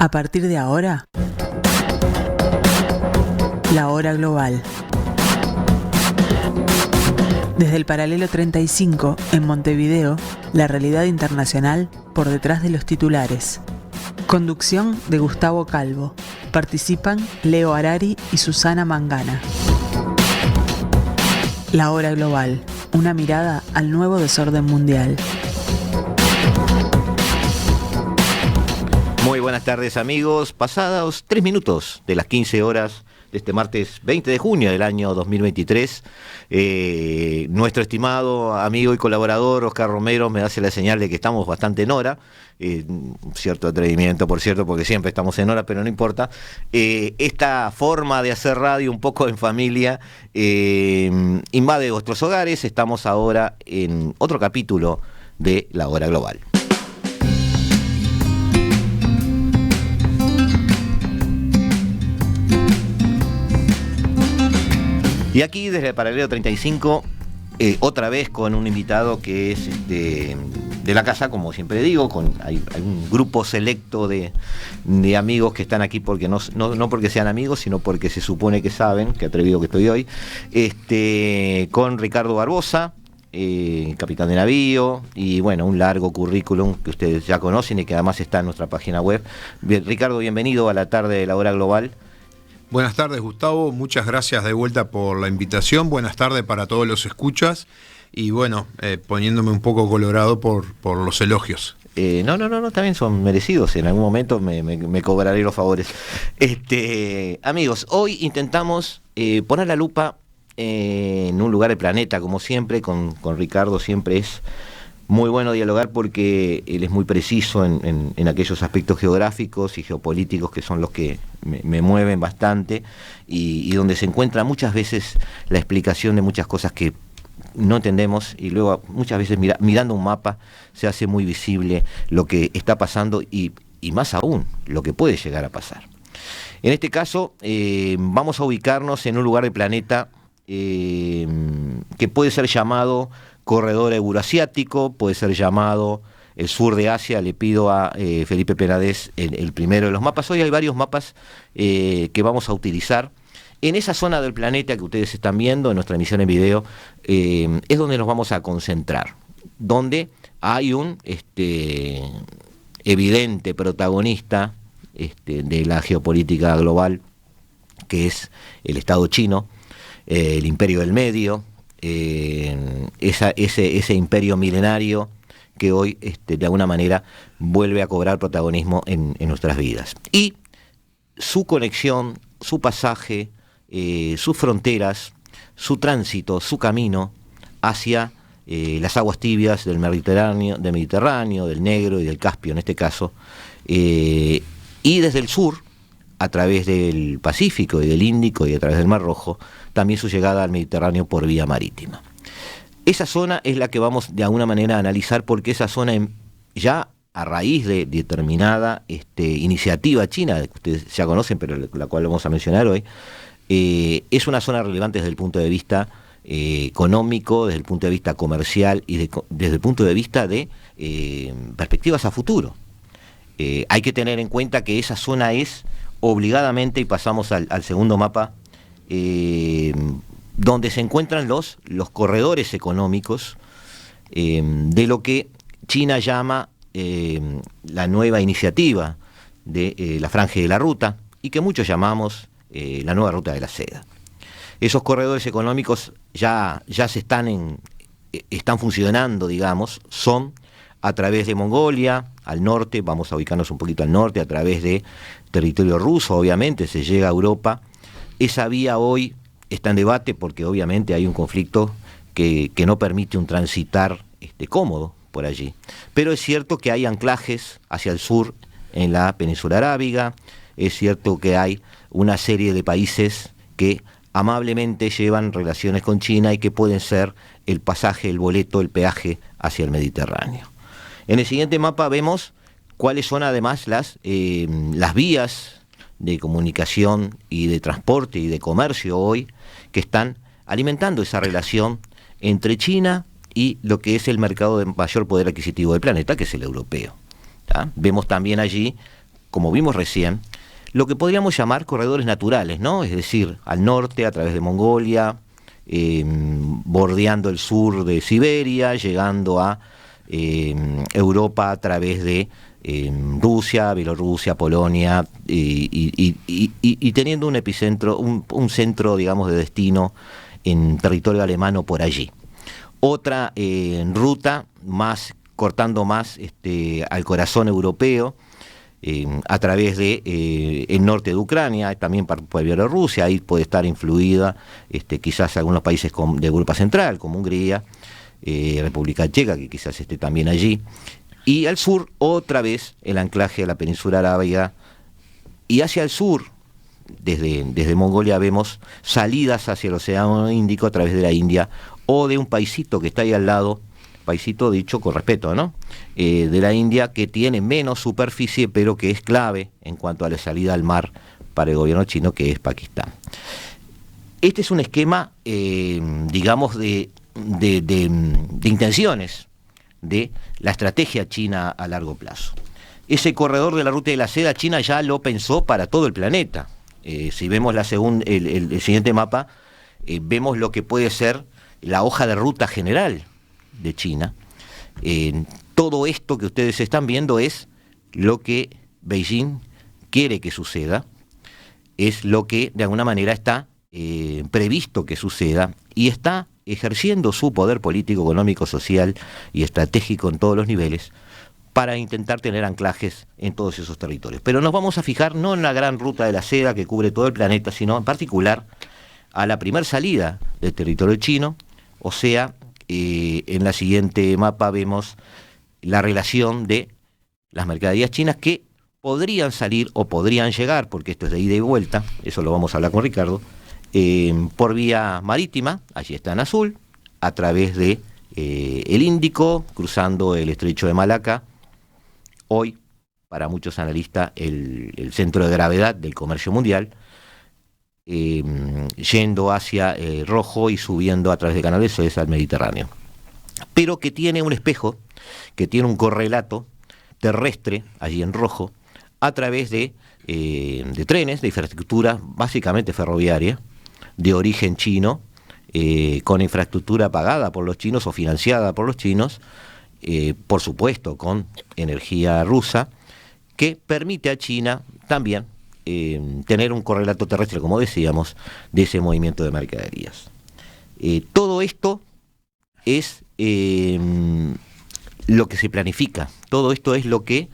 A partir de ahora, la hora global. Desde el paralelo 35, en Montevideo, la realidad internacional por detrás de los titulares. Conducción de Gustavo Calvo. Participan Leo Harari y Susana Mangana. La hora global. Una mirada al nuevo desorden mundial. Muy buenas tardes, amigos. Pasados 3 minutos de las 15 horas de este martes 20 de junio del año 2023, nuestro estimado amigo y colaborador Oscar Romero me hace la señal de que estamos bastante en hora. Cierto atrevimiento, por cierto, porque siempre estamos en hora, pero no importa. Esta forma de hacer radio un poco en familia invade vuestros hogares. Estamos ahora en otro capítulo de La Hora Global. Y aquí desde el paralelo 35, otra vez con un invitado que es de la casa, como siempre digo, hay un grupo selecto de amigos que están aquí porque no porque sean amigos, sino porque se supone que saben, qué atrevido que estoy hoy, con Ricardo Barbosa, capitán de navío, y bueno, un largo currículum que ustedes ya conocen y que además está en nuestra página web. Bien, Ricardo, bienvenido a la tarde de la Hora Global. Buenas tardes, Gustavo, muchas gracias de vuelta por la invitación, buenas tardes para todos los escuchas y bueno, poniéndome un poco colorado por los elogios. No, también son merecidos, en algún momento me cobraré los favores. Amigos, hoy intentamos poner la lupa en un lugar del planeta, como siempre, con Ricardo siempre es muy bueno dialogar porque él es muy preciso en aquellos aspectos geográficos y geopolíticos que son los que me mueven bastante y donde se encuentra muchas veces la explicación de muchas cosas que no entendemos y luego muchas veces mirando un mapa se hace muy visible lo que está pasando y más aún lo que puede llegar a pasar. En este caso vamos a ubicarnos en un lugar del planeta que puede ser llamado corredor euroasiático, puede ser llamado el sur de Asia. Le pido a Felipe Penades el primero de los mapas. Hoy hay varios mapas que vamos a utilizar. En esa zona del planeta que ustedes están viendo en nuestra emisión en video, es donde nos vamos a concentrar, donde hay un evidente protagonista de la geopolítica global, que es el Estado chino, el Imperio del Medio, ese imperio milenario que hoy de alguna manera vuelve a cobrar protagonismo en nuestras vidas. Y su conexión, su pasaje, sus fronteras, su tránsito, su camino hacia las aguas tibias del Mediterráneo, del Negro y del Caspio en este caso, y desde el sur, a través del Pacífico y del Índico y a través del Mar Rojo, también su llegada al Mediterráneo por vía marítima. Esa zona es la que vamos de alguna manera a analizar porque esa zona ya a raíz de determinada iniciativa china, que ustedes ya conocen, pero la cual vamos a mencionar hoy, es una zona relevante desde el punto de vista económico, desde el punto de vista comercial y desde el punto de vista de perspectivas a futuro. Hay que tener en cuenta que esa zona es obligadamente, y pasamos al segundo mapa, donde se encuentran los corredores económicos de lo que China llama la nueva iniciativa de la Franja de la Ruta y que muchos llamamos la nueva ruta de la seda. Esos corredores económicos ya están funcionando, digamos, son a través de Mongolia, al norte, vamos a ubicarnos un poquito al norte, a través de territorio ruso, obviamente, se llega a Europa. Esa vía hoy está en debate porque obviamente hay un conflicto que no permite un transitar cómodo por allí. Pero es cierto que hay anclajes hacia el sur en la península arábiga, es cierto que hay una serie de países que amablemente llevan relaciones con China y que pueden ser el pasaje, el boleto, el peaje hacia el Mediterráneo. En el siguiente mapa vemos cuáles son además las vías de comunicación y de transporte y de comercio hoy que están alimentando esa relación entre China y lo que es el mercado de mayor poder adquisitivo del planeta, que es el europeo. ¿Tá? Vemos también allí como vimos recién, lo que podríamos llamar corredores naturales, ¿no? Es decir, al norte a través de Mongolia, bordeando el sur de Siberia, llegando a Europa a través de Rusia, Bielorrusia, Polonia, y teniendo un epicentro, un centro, digamos, de destino en territorio alemán por allí. Otra ruta cortando más al corazón europeo, a través de el norte de Ucrania, también por Bielorrusia. Ahí puede estar influida quizás algunos países de Europa Central, como Hungría, República Checa, que quizás esté también allí. Y al sur, otra vez, el anclaje a la península arábiga. Y hacia el sur, desde Mongolia, vemos salidas hacia el Océano Índico a través de la India, o de un paisito que está ahí al lado, paisito dicho con respeto, ¿no? De la India, que tiene menos superficie, pero que es clave en cuanto a la salida al mar para el gobierno chino, que es Pakistán. Este es un esquema, digamos, de intenciones de la estrategia china a largo plazo. Ese corredor de la ruta de la seda, China ya lo pensó para todo el planeta. Si vemos el siguiente mapa, vemos lo que puede ser la hoja de ruta general de China. Todo esto que ustedes están viendo es lo que Beijing quiere que suceda, es lo que de alguna manera está previsto que suceda, y está ejerciendo su poder político, económico, social y estratégico en todos los niveles para intentar tener anclajes en todos esos territorios. Pero nos vamos a fijar no en la gran ruta de la seda que cubre todo el planeta, sino en particular a la primer salida del territorio chino. O sea, en la siguiente mapa vemos la relación de las mercaderías chinas que podrían salir o podrían llegar, porque esto es de ida y vuelta, eso lo vamos a hablar con Ricardo, por vía marítima, allí está en azul, a través de el Índico, cruzando el estrecho de Malaca, hoy, para muchos analistas, el centro de gravedad del comercio mundial, yendo hacia Rojo y subiendo a través de Canal de Suez al Mediterráneo. Pero que tiene un espejo, que tiene un correlato terrestre, allí en Rojo, a través de trenes, de infraestructura básicamente ferroviaria, de origen chino, con infraestructura pagada por los chinos o financiada por los chinos, por supuesto con energía rusa, que permite a China también tener un correlato terrestre, como decíamos, de ese movimiento de mercaderías. Todo esto es lo que se planifica, todo esto es lo que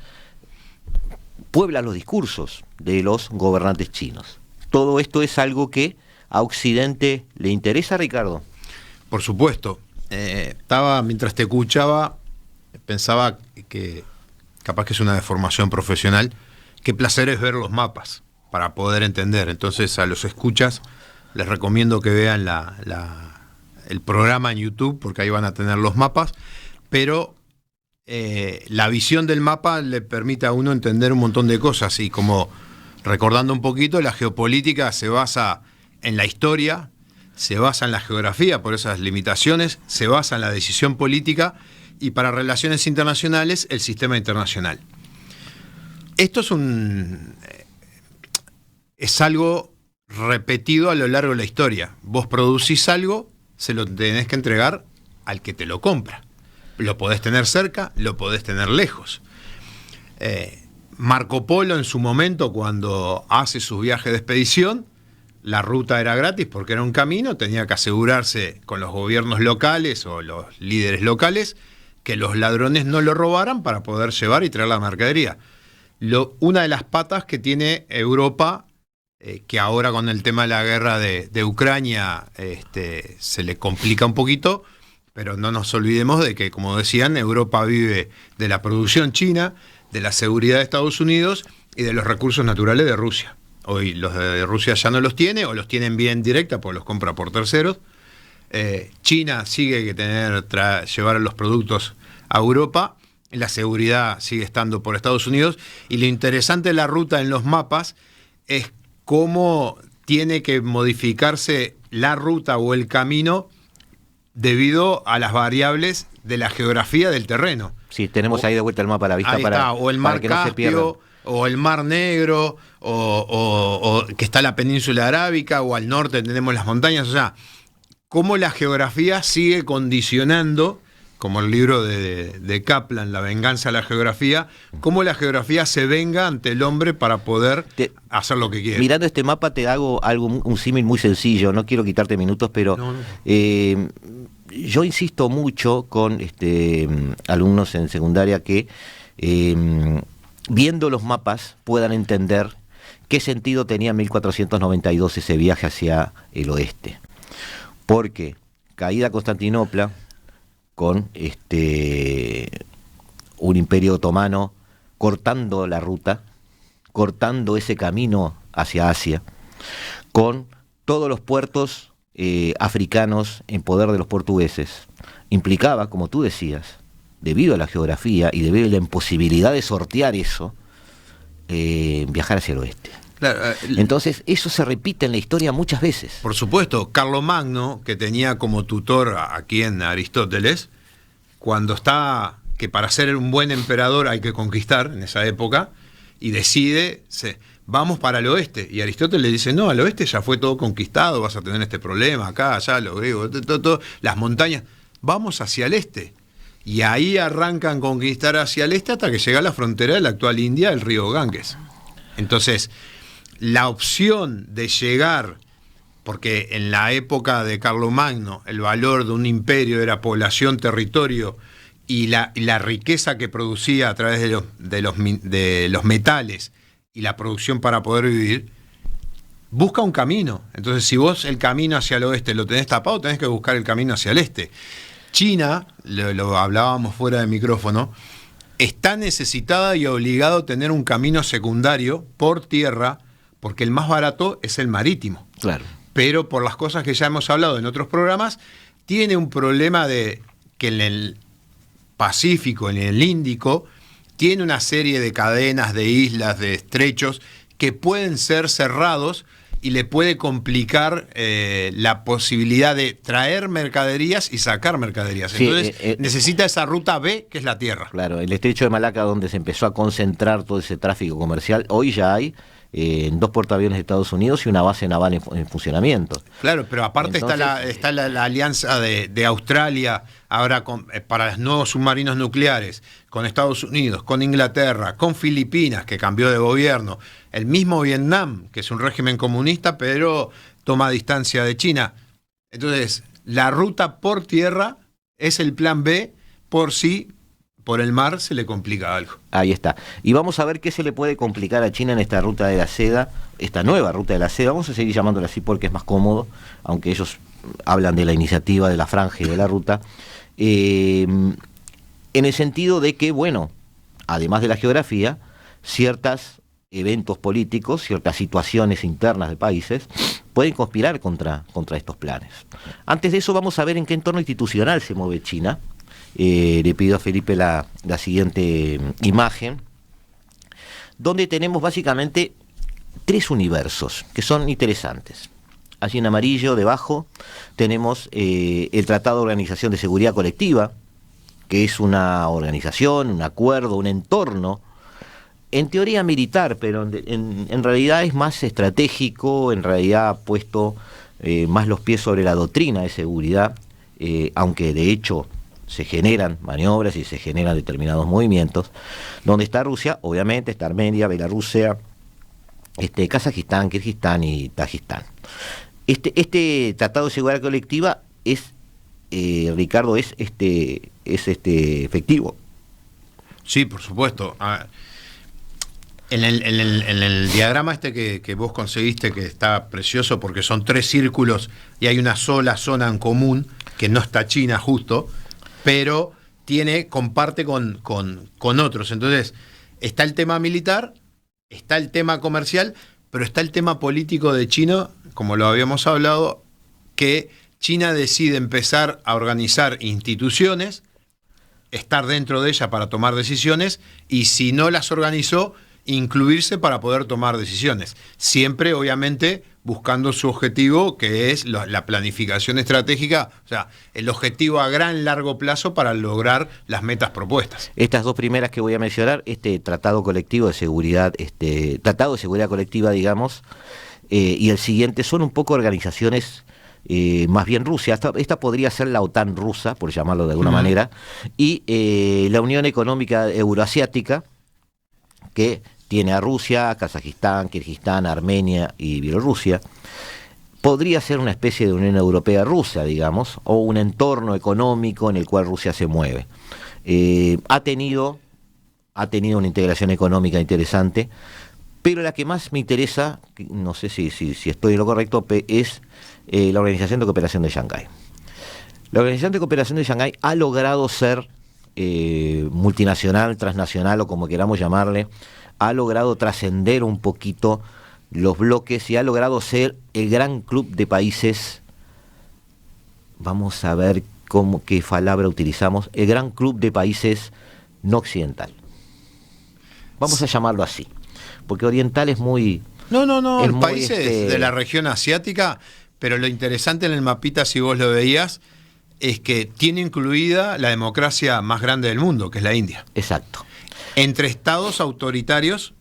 puebla los discursos de los gobernantes chinos. Todo esto es algo que a Occidente le interesa, Ricardo. Por supuesto. Mientras te escuchaba, pensaba que capaz que es una deformación profesional. Qué placer es ver los mapas para poder entender. Entonces a los escuchas les recomiendo que vean el programa en YouTube, porque ahí van a tener los mapas, pero la visión del mapa le permite a uno entender un montón de cosas, y como recordando un poquito, la geopolítica se basa en la historia, se basa en la geografía por esas limitaciones, se basa en la decisión política, y para relaciones internacionales, el sistema internacional. Esto es algo repetido a lo largo de la historia. Vos producís algo, se lo tenés que entregar al que te lo compra. Lo podés tener cerca, lo podés tener lejos. Marco Polo en su momento, cuando hace sus viajes de expedición, la ruta era gratis porque era un camino, tenía que asegurarse con los gobiernos locales o los líderes locales que los ladrones no lo robaran para poder llevar y traer la mercadería. Una de las patas que tiene Europa, que ahora con el tema de la guerra de Ucrania se le complica un poquito, pero no nos olvidemos de que, como decían, Europa vive de la producción china, de la seguridad de Estados Unidos y de los recursos naturales de Rusia. Hoy los de Rusia ya no los tiene, o los tienen bien directa porque los compra por terceros. China sigue que llevar los productos a Europa, la seguridad sigue estando por Estados Unidos, y lo interesante de la ruta en los mapas es cómo tiene que modificarse la ruta o el camino debido a las variables de la geografía del terreno. Sí, tenemos ahí de vuelta el mapa a la vista o el mar Caspio, o el Mar Negro, o que está la península arábica, o al norte tenemos las montañas. O sea, cómo la geografía sigue condicionando, como el libro de Kaplan, La venganza de la geografía, cómo la geografía se venga ante el hombre para poder hacer lo que quiere. Mirando este mapa te hago un símil muy sencillo, no quiero quitarte minutos, pero yo insisto mucho con alumnos en secundaria que viendo los mapas puedan entender qué sentido tenía en 1492 ese viaje hacia el oeste. Porque caída Constantinopla, con un imperio otomano cortando la ruta, cortando ese camino hacia Asia, con todos los puertos africanos en poder de los portugueses, implicaba, como tú decías, debido a la geografía y debido a la imposibilidad de sortear eso, viajar hacia el oeste. Claro, entonces eso se repite en la historia muchas veces. Por supuesto, Carlomagno, que tenía como tutor aquí en Aristóteles, cuando está que para ser un buen emperador hay que conquistar en esa época, y decide, vamos para el oeste, y Aristóteles le dice, no, al oeste ya fue todo conquistado, vas a tener este problema acá, allá, los griegos, todo, las montañas, vamos hacia el este. Y ahí arrancan a conquistar hacia el este hasta que llega a la frontera de la actual India, el río Ganges. Entonces, la opción de llegar, porque en la época de Carlomagno el valor de un imperio era población, territorio y la riqueza que producía a través de los metales y la producción para poder vivir, busca un camino. Entonces, si vos el camino hacia el oeste lo tenés tapado, tenés que buscar el camino hacia el este. China, lo hablábamos fuera de micrófono, está necesitada y obligado a tener un camino secundario por tierra, porque el más barato es el marítimo. Claro. Pero por las cosas que ya hemos hablado en otros programas, tiene un problema de que en el Pacífico, en el Índico, tiene una serie de cadenas, de islas, de estrechos, que pueden ser cerrados y le puede complicar la posibilidad de traer mercaderías y sacar mercaderías. Sí, entonces necesita esa ruta B, que es la tierra. Claro, el estrecho de Malaca, donde se empezó a concentrar todo ese tráfico comercial, hoy ya hay 2 portaaviones de Estados Unidos y una base naval en funcionamiento. Claro, pero aparte entonces, está la alianza de Australia ahora para los nuevos submarinos nucleares, con Estados Unidos, con Inglaterra, con Filipinas, que cambió de gobierno, el mismo Vietnam, que es un régimen comunista, pero toma distancia de China. Entonces, la ruta por tierra es el plan B por si por el mar se le complica algo. Ahí está. Y vamos a ver qué se le puede complicar a China en esta ruta de la seda, esta nueva ruta de la seda. Vamos a seguir llamándola así porque es más cómodo, aunque ellos hablan de la iniciativa de la franja y de la ruta. En el sentido de que, bueno, además de la geografía, ciertos eventos políticos, ciertas situaciones internas de países pueden conspirar contra estos planes. Antes de eso vamos a ver en qué entorno institucional se mueve China. Le pido a Felipe la siguiente imagen, donde tenemos básicamente 3 universos que son interesantes. Allí en amarillo, debajo, tenemos el Tratado de Organización de Seguridad Colectiva, que es una organización, un acuerdo, un entorno, en teoría militar, pero en realidad es más estratégico, en realidad ha puesto más los pies sobre la doctrina de seguridad, aunque de hecho se generan maniobras y se generan determinados movimientos, donde está Rusia, obviamente, está Armenia, Bielorrusia, Kazajistán, Kirguistán y Tayikistán. Este Tratado de Seguridad Colectiva es, Ricardo, es efectivo. Sí, por supuesto. En el diagrama que vos conseguiste, que está precioso porque son 3 círculos y hay una sola zona en común, que no está China justo, pero comparte con otros. Entonces, está el tema militar, está el tema comercial, pero está el tema político de China, como lo habíamos hablado, que China decide empezar a organizar instituciones, estar dentro de ella para tomar decisiones, y si no las organizó, incluirse para poder tomar decisiones. Siempre, obviamente, buscando su objetivo, que es la planificación estratégica, o sea, el objetivo a largo plazo para lograr las metas propuestas. Estas dos primeras que voy a mencionar, tratado colectivo de seguridad, tratado de seguridad colectiva, digamos, y el siguiente son un poco organizaciones más bien Rusia. Esta podría ser la OTAN rusa, por llamarlo de alguna manera, y la Unión Económica Euroasiática, que tiene a Rusia, Kazajistán, Kirguistán, Armenia y Bielorrusia. Podría ser una especie de Unión Europea rusa, digamos, o un entorno económico en el cual Rusia se mueve. Ha tenido una integración económica interesante, pero la que más me interesa, no sé si estoy en lo correcto, es la Organización de Cooperación de Shanghái. La Organización de Cooperación de Shanghái ha logrado ser multinacional, transnacional o como queramos llamarle, ha logrado trascender un poquito los bloques y ha logrado ser el gran club de países, vamos a ver qué palabra utilizamos, el gran club de países no occidental. Vamos a llamarlo así, porque oriental es muy... No, países de la región asiática, pero lo interesante en el mapita, si vos lo veías, es que tiene incluida la democracia más grande del mundo, que es la India. Exacto. Entre estados autoritarios,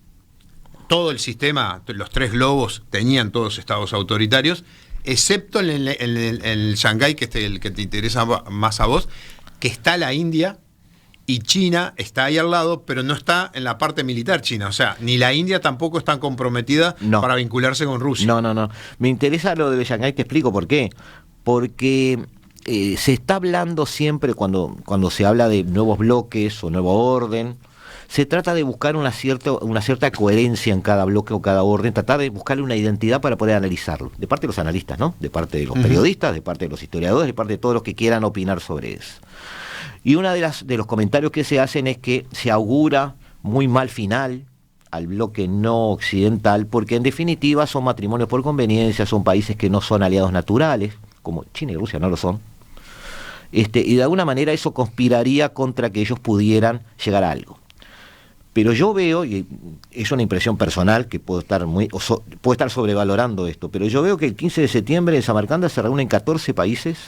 todo el sistema, los tres globos tenían todos estados autoritarios, excepto en el Shanghái, que es el que te interesa más a vos, que está la India, y China está ahí al lado, pero no está en la parte militar china. O sea, ni la India tampoco está comprometida para vincularse con Rusia. No. Me interesa lo de Shanghái, te explico por qué. Porque se está hablando siempre, cuando se habla de nuevos bloques o nuevo orden, se trata de buscar una cierta coherencia en cada bloque o cada orden, tratar de buscarle una identidad para poder analizarlo. De parte de los analistas, ¿no? De parte de los periodistas, de parte de los historiadores, de parte de todos los que quieran opinar sobre eso. Y uno de los comentarios que se hacen es que se augura muy mal final al bloque no occidental, porque en definitiva son matrimonios por conveniencia, son países que no son aliados naturales, como China y Rusia no lo son, y de alguna manera eso conspiraría contra que ellos pudieran llegar a algo. Pero yo veo, y es una impresión personal que puedo estar sobrevalorando esto, pero yo veo que el 15 de septiembre en Samarcanda se reúnen 14 países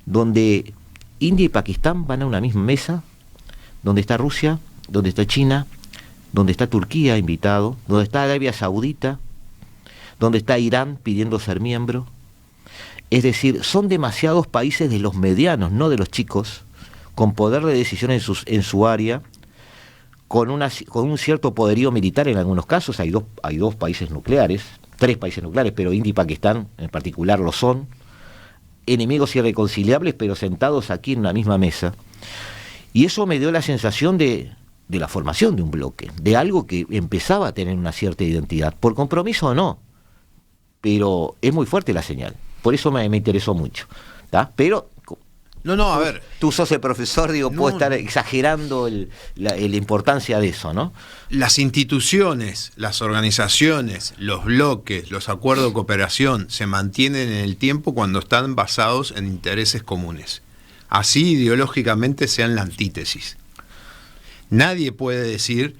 donde India y Pakistán van a una misma mesa, donde está Rusia, donde está China, donde está Turquía invitado, donde está Arabia Saudita, donde está Irán pidiendo ser miembro. Es decir, son demasiados países de los medianos, no de los chicos, con poder de decisión en su área, con un cierto poderío militar en algunos casos. Hay dos países nucleares, 3 países nucleares, pero India y Pakistán en particular lo son, enemigos irreconciliables, pero sentados aquí en una misma mesa. Y eso me dio la sensación de la formación de un bloque, de algo que empezaba a tener una cierta identidad, por compromiso o no, pero es muy fuerte la señal. Por eso me interesó mucho, ¿tá? Pero a ver, tú sos el profesor, puedo estar exagerando la importancia de eso, ¿no? Las instituciones, las organizaciones, los bloques, los acuerdos de cooperación se mantienen en el tiempo cuando están basados en intereses comunes. Así ideológicamente sean la antítesis. Nadie puede decir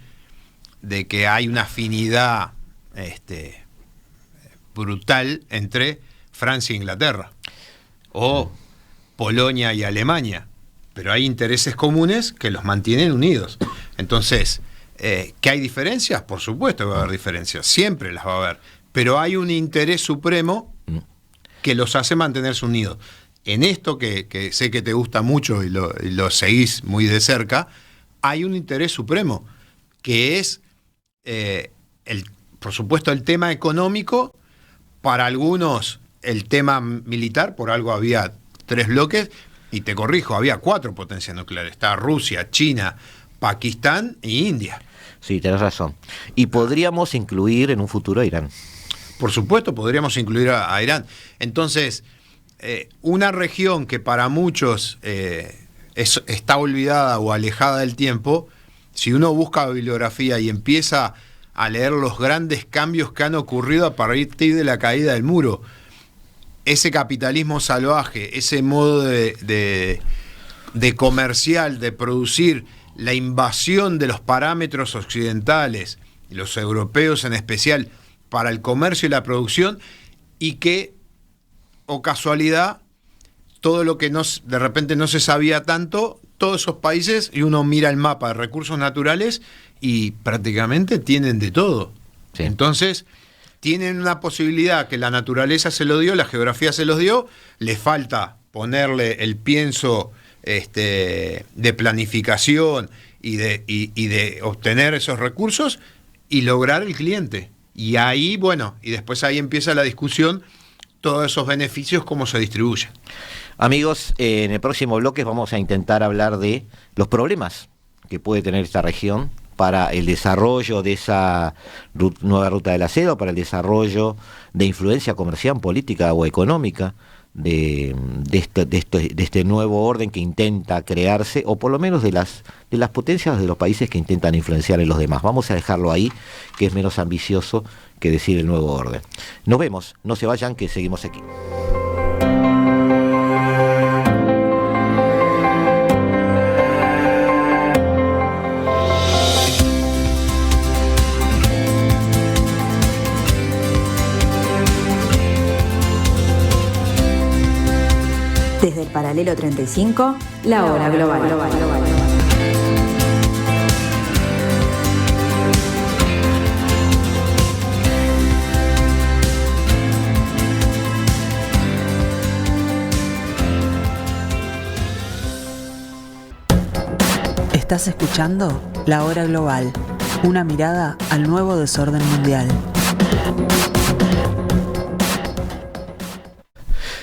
de que hay una afinidad brutal entre Francia e Inglaterra, o Polonia y Alemania, pero hay intereses comunes que los mantienen unidos. Entonces, ¿que hay diferencias? Por supuesto que va a haber diferencias, siempre las va a haber, pero hay un interés supremo que los hace mantenerse unidos. En esto que sé que te gusta mucho y lo seguís muy de cerca, hay un interés supremo, que es, por supuesto, el tema económico, para algunos el tema militar, por algo había 3 bloques, y te corrijo, había 4 potencias nucleares. Está Rusia, China, Pakistán e India. Sí, tenés razón. Y podríamos incluir en un futuro a Irán. Por supuesto, podríamos incluir a Irán. Entonces, una región que para muchos está olvidada o alejada del tiempo, si uno busca bibliografía y empieza a leer los grandes cambios que han ocurrido a partir de la caída del muro, ese capitalismo salvaje, ese modo de comercial, de producir, la invasión de los parámetros occidentales, los europeos en especial, para el comercio y la producción, y que, o casualidad, todo lo que de repente no se sabía tanto, todos esos países, y uno mira el mapa de recursos naturales y prácticamente tienen de todo. Sí. Entonces, tienen una posibilidad que la naturaleza se lo dio, la geografía se los dio, les falta ponerle el pienso de planificación y de obtener esos recursos y lograr el cliente. Y ahí, bueno, y después ahí empieza la discusión, todos esos beneficios, cómo se distribuyen. Amigos, en el próximo bloque vamos a intentar hablar de los problemas que puede tener esta región para el desarrollo de esa nueva ruta de la seda, o para el desarrollo de influencia comercial, política o económica de este nuevo orden que intenta crearse, o por lo menos de las potencias de los países que intentan influenciar en los demás. Vamos a dejarlo ahí, que es menos ambicioso que decir el nuevo orden. Nos vemos, no se vayan, que seguimos aquí. Desde el paralelo 35, la hora global. Estás escuchando La Hora Global, una mirada al nuevo desorden mundial.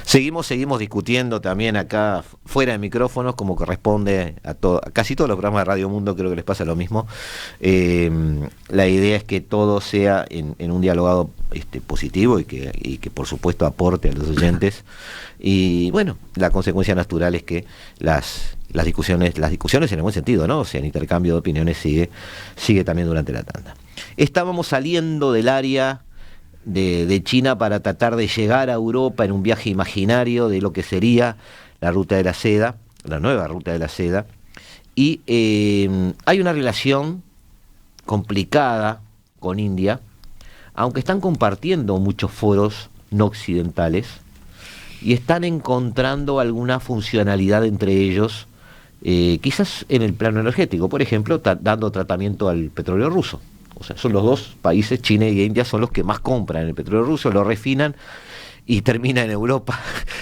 Seguimos discutiendo también acá fuera de micrófonos, como corresponde a casi todos los programas de Radio Mundo, creo que les pasa lo mismo. La idea es que todo sea en un dialogado positivo y que por supuesto aporte a los oyentes. Y bueno, la consecuencia natural es que las discusiones en el buen sentido, ¿no? O sea, el intercambio de opiniones sigue también durante la tanda. Estábamos saliendo del área de China para tratar de llegar a Europa en un viaje imaginario de lo que sería la ruta de la seda, la nueva ruta de la seda, y hay una relación complicada con India, aunque están compartiendo muchos foros no occidentales y están encontrando alguna funcionalidad entre ellos, quizás en el plano energético, por ejemplo, dando tratamiento al petróleo ruso. O sea, son los dos países, China y India, son los que más compran el petróleo ruso, lo refinan y termina en Europa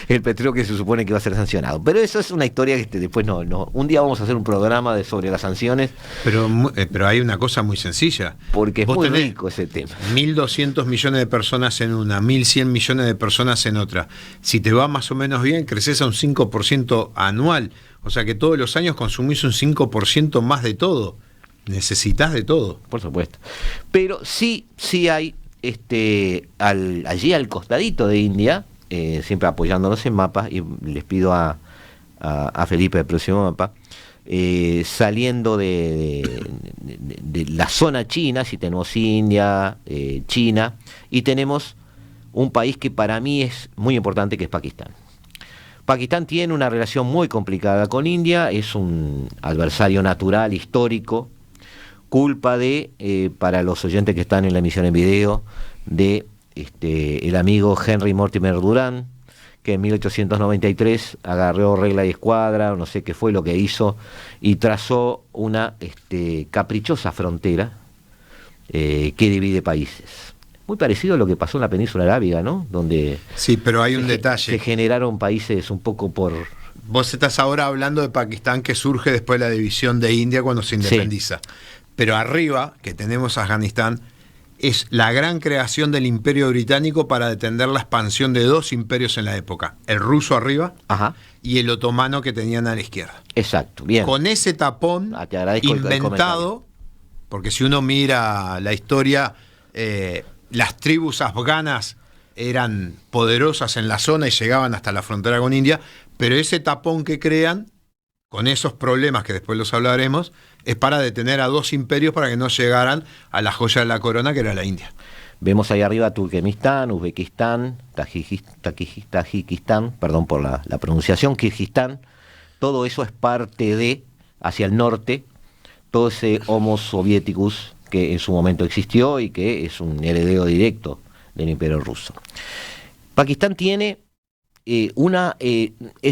el petróleo que se supone que va a ser sancionado. Pero eso es una historia que después no. Un día vamos a hacer un programa sobre las sanciones. Pero hay una cosa muy sencilla. Porque es muy rico ese tema. 1.200 millones de personas en una, 1.100 millones de personas en otra. Si te va más o menos bien, creces a un 5% anual. O sea que todos los años consumís un 5% más de todo. Necesitas de todo. Por supuesto. Pero sí hay allí al costadito de India, siempre apoyándonos en mapas, y les pido a Felipe del próximo mapa, saliendo de la zona china, si tenemos India, China, y tenemos un país que para mí es muy importante, que es Pakistán. Pakistán tiene una relación muy complicada con India, es un adversario natural, histórico, culpa para los oyentes que están en la emisión en video, de el amigo Henry Mortimer Durand, que en 1893 agarró regla y escuadra, no sé qué fue lo que hizo, y trazó una caprichosa frontera que divide países. Muy parecido a lo que pasó en la península arábiga, ¿no? Donde sí, pero hay un detalle. Se generaron países un poco por... Vos estás ahora hablando de Pakistán, que surge después de la división de India cuando se independiza. Sí. Pero arriba, que tenemos Afganistán, es la gran creación del Imperio Británico para detener la expansión de dos imperios en la época. El ruso arriba, ajá, y el otomano que tenían a la izquierda. Exacto, bien. Con ese tapón inventado, porque si uno mira la historia, las tribus afganas eran poderosas en la zona y llegaban hasta la frontera con India, pero ese tapón que crean, con esos problemas que después los hablaremos, es para detener a dos imperios para que no llegaran a la joya de la corona, que era la India. Vemos ahí arriba Turkmenistán, Uzbekistán, Tayikistán, perdón por la pronunciación, Kirguistán. Todo eso es parte hacia el norte, todo ese Homo Sovieticus que en su momento existió y que es un heredero directo del Imperio ruso. Pakistán tiene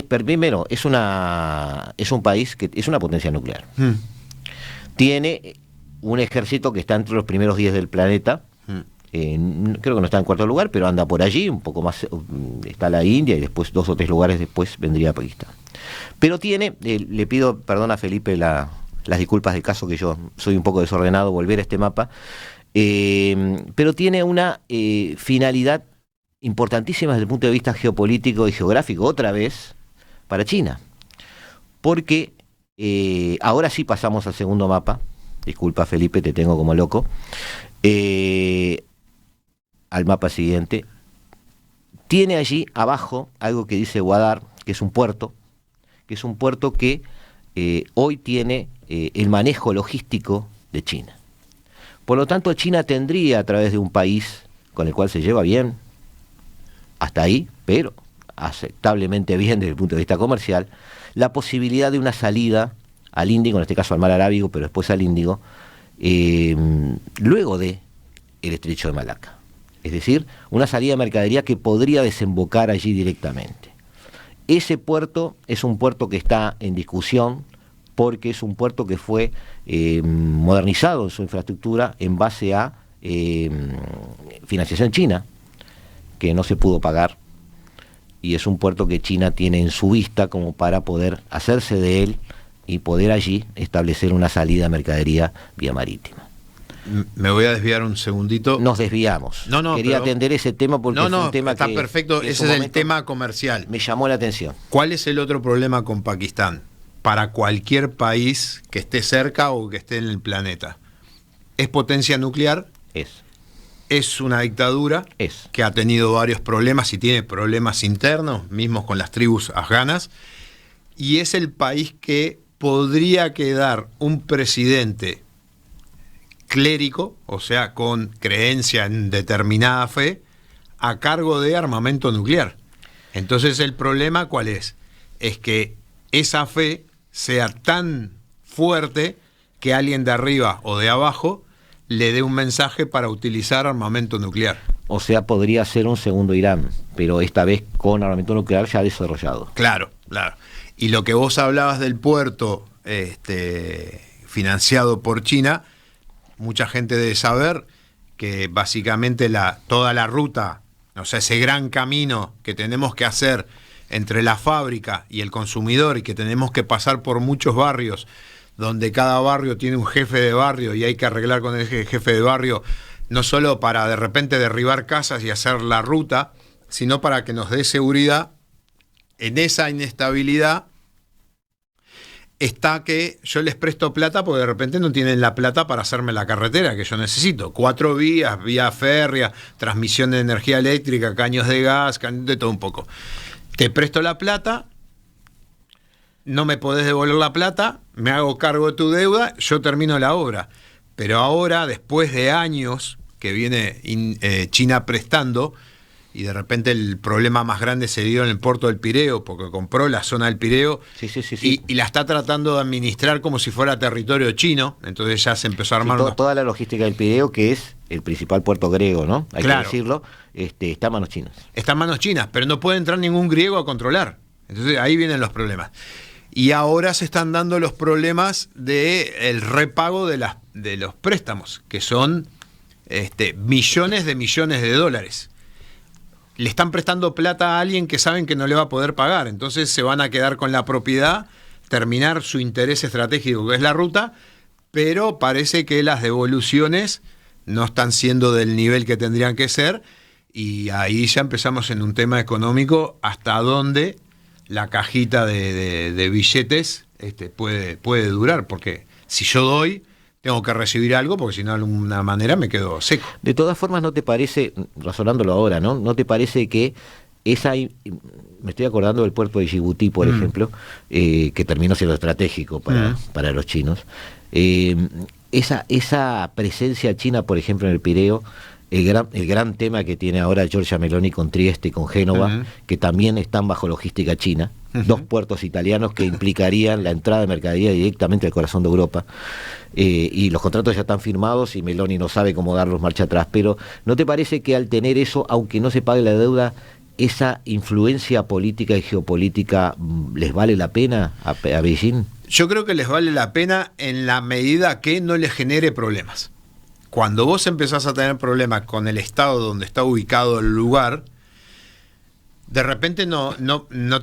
primero, es un país que es una potencia nuclear. Tiene un ejército que está entre los primeros 10 del planeta. Creo que no está en cuarto lugar, pero anda por allí, un poco más. Está la India y después 2 o 3 lugares después vendría Pakistán. Pero tiene, le pido perdón a Felipe las disculpas del caso, que yo soy un poco desordenado, volver a este mapa, pero tiene una finalidad importantísima desde el punto de vista geopolítico y geográfico, otra vez, para China. Porque ahora sí pasamos al segundo mapa. Disculpa, Felipe, te tengo como loco. Al mapa siguiente. Tiene allí abajo algo que dice Gwadar, que es un puerto que hoy tiene el manejo logístico de China. Por lo tanto, China tendría, a través de un país con el cual se lleva bien, hasta ahí, pero aceptablemente bien desde el punto de vista comercial, la posibilidad de una salida al Índico, en este caso al mar Arábigo, pero después al Índico, luego de el estrecho de Malaca. Es decir, una salida de mercadería que podría desembocar allí directamente. Ese puerto es un puerto que está en discusión porque es un puerto que fue modernizado en su infraestructura en base a financiación china, que no se pudo pagar, y es un puerto que China tiene en su vista como para poder hacerse de él y poder allí establecer una salida de mercadería vía marítima. Me voy a desviar un segundito. Nos desviamos. Quería atender ese tema porque es un tema está que... perfecto, ese es el tema comercial. Me llamó la atención. ¿Cuál es el otro problema con Pakistán? Para cualquier país que esté cerca o que esté en el planeta. Es potencia nuclear. Es una dictadura que ha tenido varios problemas y tiene problemas internos, mismos con las tribus afganas. Y es el país que podría quedar un presidente clérigo, o sea, con creencia en determinada fe, a cargo de armamento nuclear. Entonces, ¿el problema cuál es? Es que esa fe sea tan fuerte que alguien de arriba o de abajo le dé un mensaje para utilizar armamento nuclear. O sea, podría ser un segundo Irán, pero esta vez con armamento nuclear ya desarrollado. Claro. Y lo que vos hablabas del puerto financiado por China, mucha gente debe saber que básicamente toda la ruta, o sea, ese gran camino que tenemos que hacer entre la fábrica y el consumidor y que tenemos que pasar por muchos barrios, donde cada barrio tiene un jefe de barrio y hay que arreglar con el jefe de barrio, no solo para de repente derribar casas y hacer la ruta, sino para que nos dé seguridad. En esa inestabilidad está que yo les presto plata porque de repente no tienen la plata para hacerme la carretera que yo necesito. 4 vías, vía férrea, transmisión de energía eléctrica, caños de gas, de todo un poco. Te presto la plata, no me podés devolver la plata, me hago cargo de tu deuda, yo termino la obra. Pero ahora, después de años que viene China prestando, y de repente el problema más grande se dio en el puerto del Pireo, porque compró la zona del Pireo y la está tratando de administrar como si fuera territorio chino, entonces ya se empezó a armar... Toda la logística del Pireo, que es el principal puerto griego, ¿no? Hay que decirlo, está en manos chinas. Está en manos chinas, pero no puede entrar ningún griego a controlar. Entonces ahí vienen los problemas. Y ahora se están dando los problemas del repago de los préstamos, que son millones de dólares. Le están prestando plata a alguien que saben que no le va a poder pagar, entonces se van a quedar con la propiedad, terminar su interés estratégico, que es la ruta, pero parece que las devoluciones no están siendo del nivel que tendrían que ser, y ahí ya empezamos en un tema económico hasta dónde la cajita de billetes puede durar, porque si yo doy, tengo que recibir algo, porque si no, de alguna manera me quedo seco. De todas formas, ¿no te parece, razonándolo ahora, ¿no te parece que me estoy acordando del puerto de Djibouti, por ejemplo, que terminó siendo estratégico para los chinos, esa presencia china, por ejemplo, en el Pireo, el gran tema que tiene ahora Giorgia Meloni con Trieste y con Génova, que también están bajo logística china, 2 puertos italianos que implicarían la entrada de mercadería directamente al corazón de Europa. Y los contratos ya están firmados y Meloni no sabe cómo darlos marcha atrás. Pero ¿no te parece que al tener eso, aunque no se pague la deuda, esa influencia política y geopolítica les vale la pena a Beijing? Yo creo que les vale la pena en la medida que no les genere problemas. Cuando vos empezás a tener problemas con el estado donde está ubicado el lugar, de repente no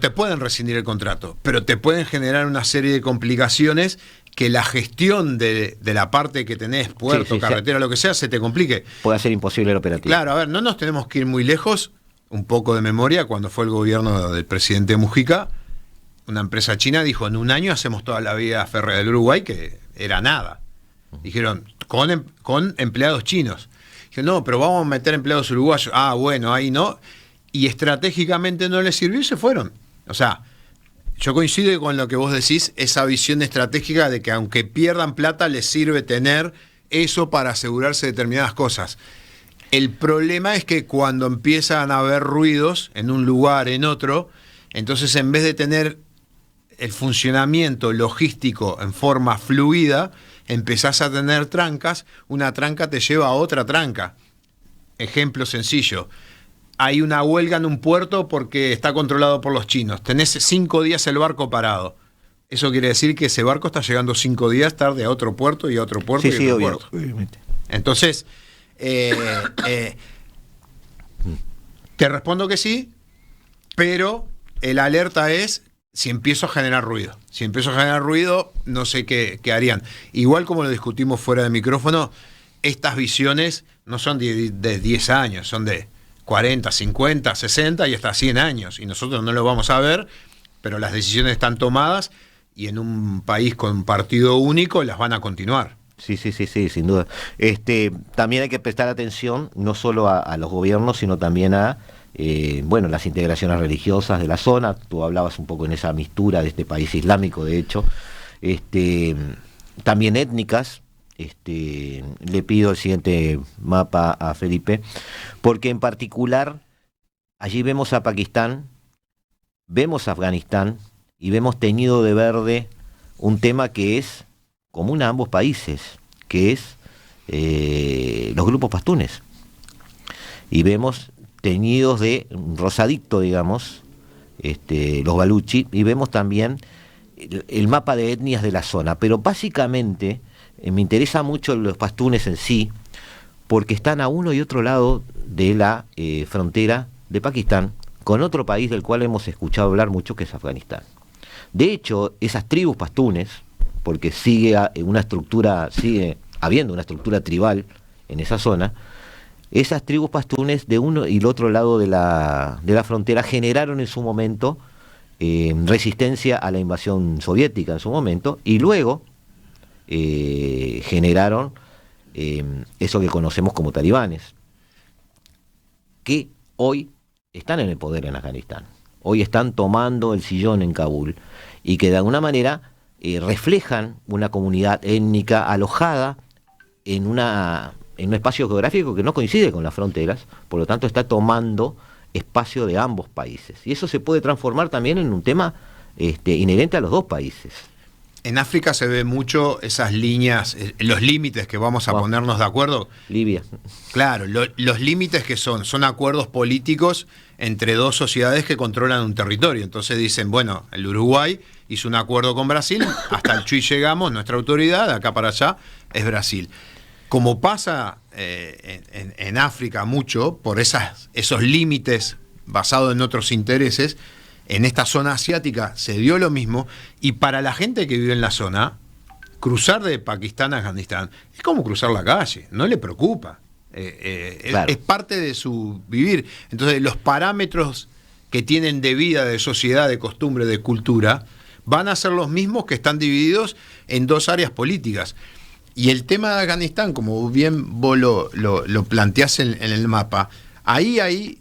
te pueden rescindir el contrato, pero te pueden generar una serie de complicaciones que la gestión de la parte que tenés, puerto, carretera, lo que sea, se te complique. Puede ser imposible el operativo. Claro, a ver, no nos tenemos que ir muy lejos, un poco de memoria, cuando fue el gobierno del presidente Mujica, una empresa china dijo, en un año hacemos toda la vía férrea del Uruguay, que era nada. Dijeron, con empleados chinos. Dijeron, no, pero vamos a meter empleados uruguayos. Ah, bueno, ahí no. Y estratégicamente no les sirvió y se fueron. O sea, yo coincido con lo que vos decís, esa visión estratégica de que aunque pierdan plata, les sirve tener eso para asegurarse determinadas cosas. El problema es que cuando empiezan a haber ruidos en un lugar, en otro, entonces en vez de tener el funcionamiento logístico en forma fluida, empezás a tener trancas, una tranca te lleva a otra tranca. Ejemplo sencillo. Hay una huelga en un puerto porque está controlado por los chinos. Tenés 5 días el barco parado. Eso quiere decir que ese barco está llegando 5 días tarde a otro puerto y a otro puerto y a otro puerto. Obviamente. Entonces, te respondo que sí, pero el alerta es si empiezo a generar ruido. Si empiezo a generar ruido, no sé qué harían. Igual como lo discutimos fuera de micrófono, estas visiones no son de 10 años, son de 40, 50, 60 y hasta 100 años. Y nosotros no lo vamos a ver, pero las decisiones están tomadas y en un país con partido único las van a continuar. Sí, sin duda. También hay que prestar atención no solo a los gobiernos, sino también a las integraciones religiosas de la zona. Tú hablabas un poco en esa mistura de este país islámico, de hecho. También étnicas. Le pido el siguiente mapa a Felipe, porque en particular allí vemos a Pakistán, vemos a Afganistán y vemos teñido de verde un tema que es común a ambos países, que es los grupos pastunes. Y vemos teñidos de rosadicto, digamos, los baluchi, y vemos también el mapa de etnias de la zona. Pero básicamente me interesa mucho los pastunes en sí, porque están a uno y otro lado de la frontera de Pakistán, con otro país del cual hemos escuchado hablar mucho, que es Afganistán. De hecho, esas tribus pastunes, porque sigue habiendo una estructura tribal en esa zona, esas tribus pastunes de uno y el otro lado de la frontera generaron en su momento resistencia a la invasión soviética en su momento, y luego generaron eso que conocemos como talibanes, que hoy están en el poder en Afganistán, hoy están tomando el sillón en Kabul, y que de alguna manera reflejan una comunidad étnica alojada en un espacio geográfico que no coincide con las fronteras, por lo tanto está tomando espacio de ambos países, y eso se puede transformar también en un tema inherente a los dos países. En África se ve mucho esas líneas, los límites que vamos a ponernos de acuerdo. Libia. Claro, los límites que son acuerdos políticos entre dos sociedades que controlan un territorio. Entonces dicen, bueno, el Uruguay hizo un acuerdo con Brasil, hasta el Chuy llegamos, nuestra autoridad, de acá para allá, es Brasil. Como pasa en África mucho, por esos límites basados en otros intereses, en esta zona asiática se dio lo mismo, y para la gente que vive en la zona, cruzar de Pakistán a Afganistán es como cruzar la calle, no le preocupa. Claro. Es parte de su vivir. Entonces los parámetros que tienen de vida, de sociedad, de costumbre, de cultura, van a ser los mismos que están divididos en dos áreas políticas. Y el tema de Afganistán, como bien vos lo planteás en el mapa, ahí hay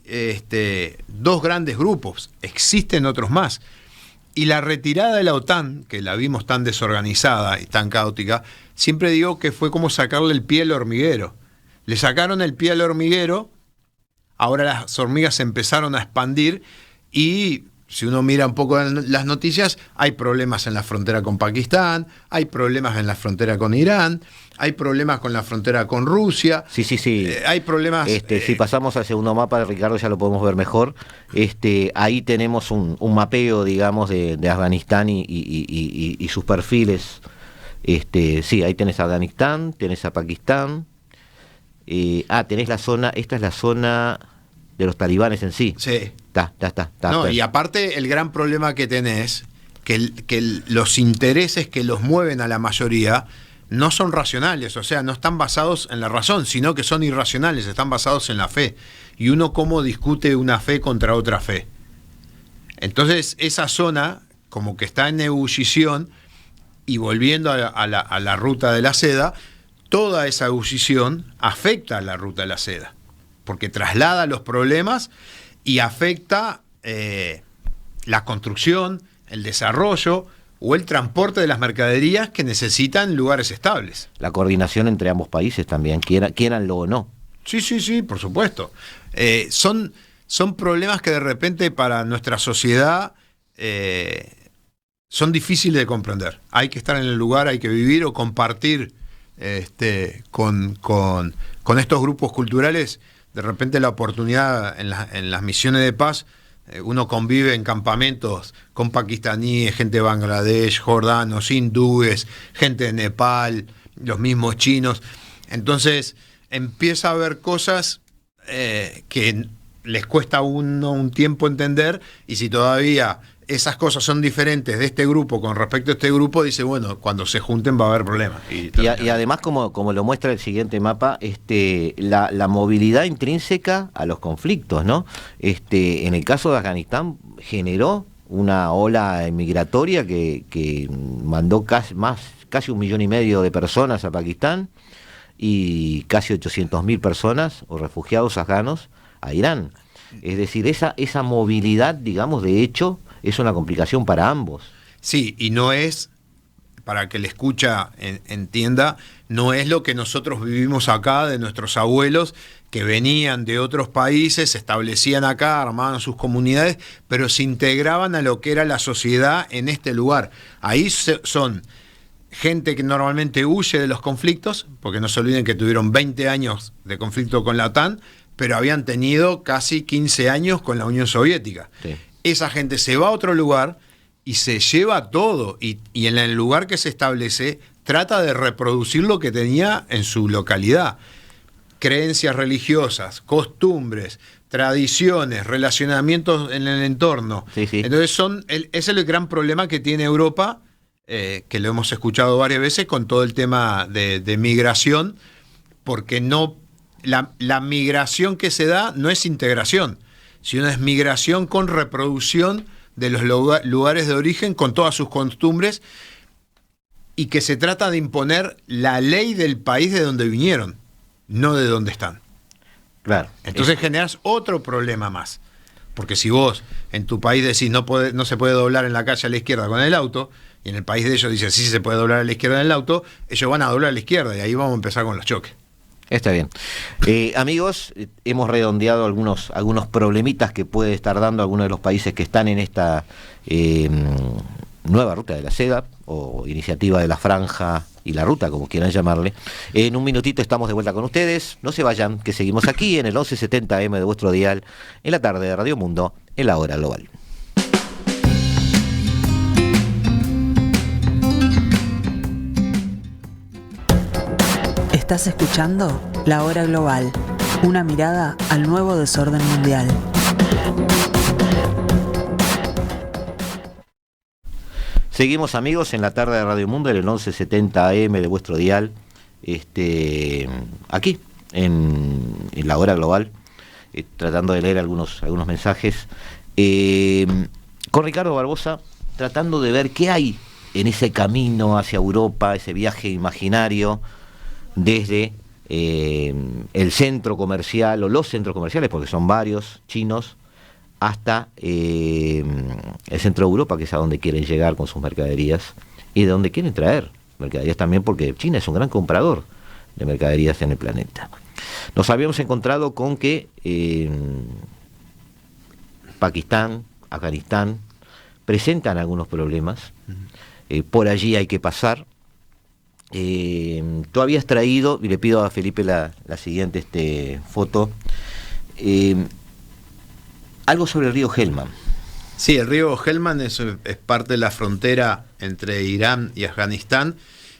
dos grandes grupos, existen otros más. Y la retirada de la OTAN, que la vimos tan desorganizada y tan caótica, siempre digo que fue como sacarle el pie al hormiguero. Le sacaron el pie al hormiguero, ahora las hormigas se empezaron a expandir y si uno mira un poco en las noticias, hay problemas en la frontera con Pakistán, hay problemas en la frontera con Irán, hay problemas con la frontera con Rusia. Sí. Hay problemas... Si pasamos al segundo mapa, Ricardo, ya lo podemos ver mejor. Ahí tenemos un mapeo, digamos, de Afganistán y sus perfiles. Sí, ahí tenés a Afganistán, tenés a Pakistán. Tenés la zona, esta es la zona de los talibanes en sí. Sí. Está. No, y aparte el gran problema que tenés, que los intereses que los mueven a la mayoría no son racionales, o sea, no están basados en la razón, sino que son irracionales, están basados en la fe. Y uno cómo discute una fe contra otra fe. Entonces, esa zona, como que está en ebullición, y volviendo a la ruta de la seda, toda esa ebullición afecta a la ruta de la seda, porque traslada los problemas y afecta la construcción, el desarrollo o el transporte de las mercaderías que necesitan lugares estables. La coordinación entre ambos países también, quieranlo o no. Sí, por supuesto. Son problemas que de repente para nuestra sociedad son difíciles de comprender. Hay que estar en el lugar, hay que vivir o compartir con estos grupos culturales. De repente la oportunidad en las misiones de paz, uno convive en campamentos con pakistaníes, gente de Bangladesh, jordanos, hindúes, gente de Nepal, los mismos chinos. Entonces empieza a haber cosas que les cuesta a uno un tiempo entender, y si todavía esas cosas son diferentes de este grupo con respecto a este grupo, dice, bueno, cuando se junten va a haber problemas. Y además, como lo muestra el siguiente mapa, la movilidad intrínseca a los conflictos, ¿no? En el caso de Afganistán generó una ola migratoria que mandó casi 1,5 millones de personas a Pakistán y casi 800.000 personas o refugiados afganos a Irán. Es decir, esa movilidad, digamos, de hecho, es una complicación para ambos. Sí, y no es, para que el escucha entienda, no es lo que nosotros vivimos acá de nuestros abuelos que venían de otros países, se establecían acá, armaban sus comunidades, pero se integraban a lo que era la sociedad en este lugar. Ahí son gente que normalmente huye de los conflictos, porque no se olviden que tuvieron 20 años de conflicto con la OTAN, pero habían tenido casi 15 años con la Unión Soviética. Sí. Esa gente se va a otro lugar y se lleva todo, y en el lugar que se establece trata de reproducir lo que tenía en su localidad. Creencias religiosas, costumbres, tradiciones, relacionamientos en el entorno. Sí. Entonces ese es el gran problema que tiene Europa, que lo hemos escuchado varias veces con todo el tema de migración, porque la migración que se da no es integración, sino es migración con reproducción de los lugares de origen con todas sus costumbres, y que se trata de imponer la ley del país de donde vinieron, no de donde están. Claro. Entonces generas otro problema más, porque si vos en tu país decís no se puede doblar en la calle a la izquierda con el auto, y en el país de ellos dicen sí se puede doblar a la izquierda en el auto, ellos van a doblar a la izquierda, y ahí vamos a empezar con los choques. Está bien. Amigos, hemos redondeado algunos problemitas que puede estar dando algunos de los países que están en esta nueva ruta de la seda, o iniciativa de la franja y la ruta, como quieran llamarle. En un minutito estamos de vuelta con ustedes. No se vayan, que seguimos aquí en el 1170 AM de vuestro dial, en la tarde de Radio Mundo, en la hora global. Estás escuchando La Hora Global, una mirada al nuevo desorden mundial. Seguimos, amigos, en la tarde de Radio Mundo, en el 1170 AM de vuestro dial, aquí, en La Hora Global, tratando de leer algunos mensajes, con Ricardo Barbosa, tratando de ver qué hay en ese camino hacia Europa, ese viaje imaginario, desde el centro comercial, o los centros comerciales, porque son varios, chinos, hasta el centro de Europa, que es a donde quieren llegar con sus mercaderías, y de donde quieren traer mercaderías también, porque China es un gran comprador de mercaderías en el planeta. Nos habíamos encontrado con que Pakistán, Afganistán presentan algunos problemas. Por allí hay que pasar. Tú habías traído, y le pido a Felipe la siguiente foto, algo sobre el río Helmand. Sí, el río Helmand es parte de la frontera entre Irán y Afganistán,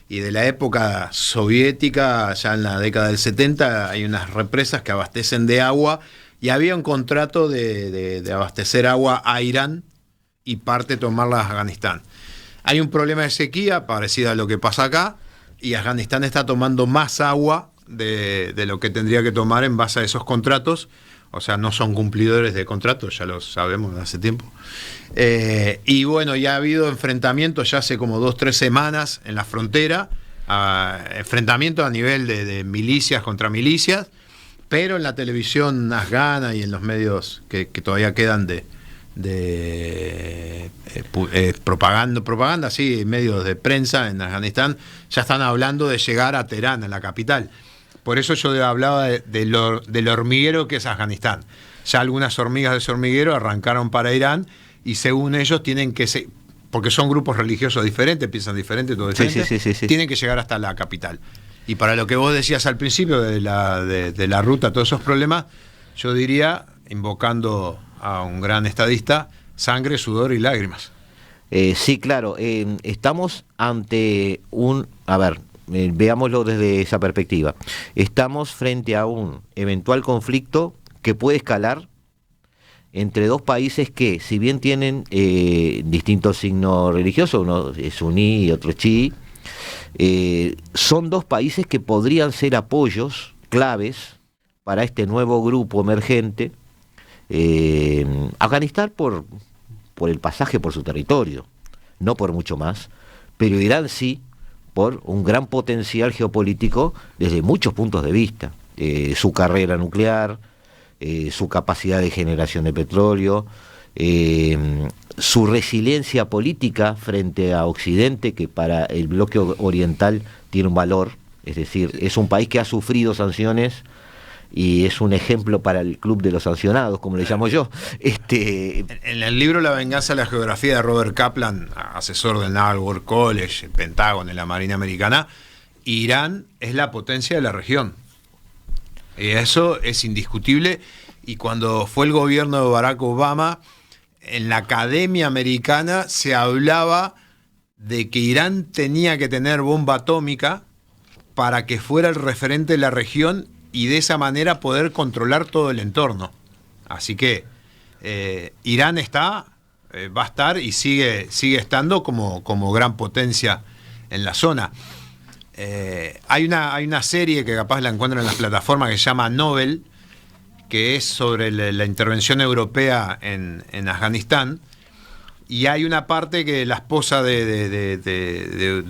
y de la época soviética, ya en la década del 70, hay unas represas que abastecen de agua, y había un contrato de abastecer agua a Irán y parte tomarla a Afganistán. Hay un problema de sequía parecido a lo que pasa acá, y Afganistán está tomando más agua de lo que tendría que tomar en base a esos contratos. O sea, no son cumplidores de contratos, ya lo sabemos de hace tiempo. Y bueno, ya ha habido enfrentamientos ya hace como 2-3 semanas en la frontera, enfrentamientos a nivel de milicias contra milicias, pero en la televisión afgana y en los medios que todavía quedan de propaganda, sí, medios de prensa en Afganistán, ya están hablando de llegar a Teherán, a la capital. Por eso yo hablaba del hormiguero que es Afganistán. Ya algunas hormigas de ese hormiguero arrancaron para Irán, y según ellos tienen que porque son grupos religiosos diferentes, piensan diferente, todo diferente, sí. Tienen que llegar hasta la capital. Y para lo que vos decías al principio de la ruta, todos esos problemas, yo diría, invocando a un gran estadista, sangre, sudor y lágrimas. Sí, claro. Estamos ante veámoslo desde esa perspectiva. Estamos frente a un eventual conflicto que puede escalar entre dos países que, si bien tienen distintos signos religiosos, uno es suní y otro es chií, son dos países que podrían ser apoyos claves para este nuevo grupo emergente. Afganistán por el pasaje por su territorio, no por mucho más, pero Irán sí, por un gran potencial geopolítico desde muchos puntos de vista, su carrera nuclear, su capacidad de generación de petróleo, su resiliencia política frente a Occidente, que para el bloque oriental tiene un valor, es decir, es un país que ha sufrido sanciones y es un ejemplo para el club de los sancionados, como le llamo yo. En el libro La venganza de la geografía de Robert Kaplan, asesor del Naval War College, el Pentágono, en la Marina Americana, Irán es la potencia de la región. Y eso es indiscutible. Y cuando fue el gobierno de Barack Obama, en la Academia Americana se hablaba de que Irán tenía que tener bomba atómica para que fuera el referente de la región y de esa manera poder controlar todo el entorno. Así que Irán va a estar y sigue estando como gran potencia en la zona. Hay una serie que capaz la encuentran en las plataformas que se llama Nobel, que es sobre la intervención europea en Afganistán, y hay una parte que la esposa de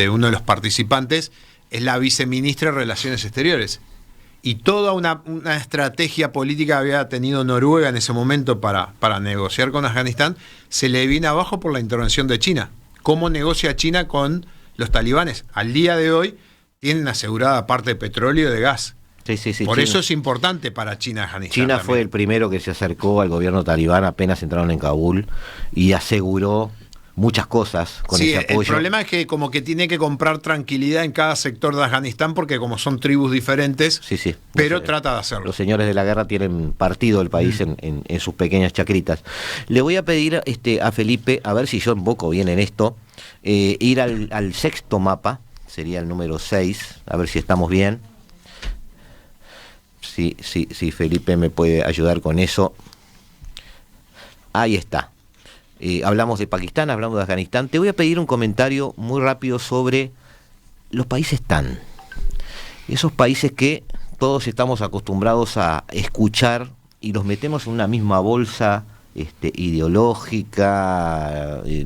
uno de los participantes es la viceministra de Relaciones Exteriores. Y toda una estrategia política que había tenido Noruega en ese momento para negociar con Afganistán se le viene abajo por la intervención de China. ¿Cómo negocia China con los talibanes? Al día de hoy tienen asegurada parte de petróleo y de gas. Sí, por eso es importante para China Afganistán. China también fue el primero que se acercó al gobierno talibán apenas entraron en Kabul y aseguró muchas cosas con ese apoyo. El problema es que como que tiene que comprar tranquilidad en cada sector de Afganistán, porque como son tribus diferentes, pero trata de hacerlo. Los señores de la guerra tienen partido el país en sus pequeñas chacritas. Le voy a pedir a Felipe, a ver si yo invoco bien en esto, ir al sexto mapa, sería el número 6, a ver si estamos bien. Sí, Felipe me puede ayudar con eso. Ahí está. Hablamos de Pakistán, hablamos de Afganistán. Te voy a pedir un comentario muy rápido sobre los países TAN. Esos países que todos estamos acostumbrados a escuchar y los metemos en una misma bolsa ideológica,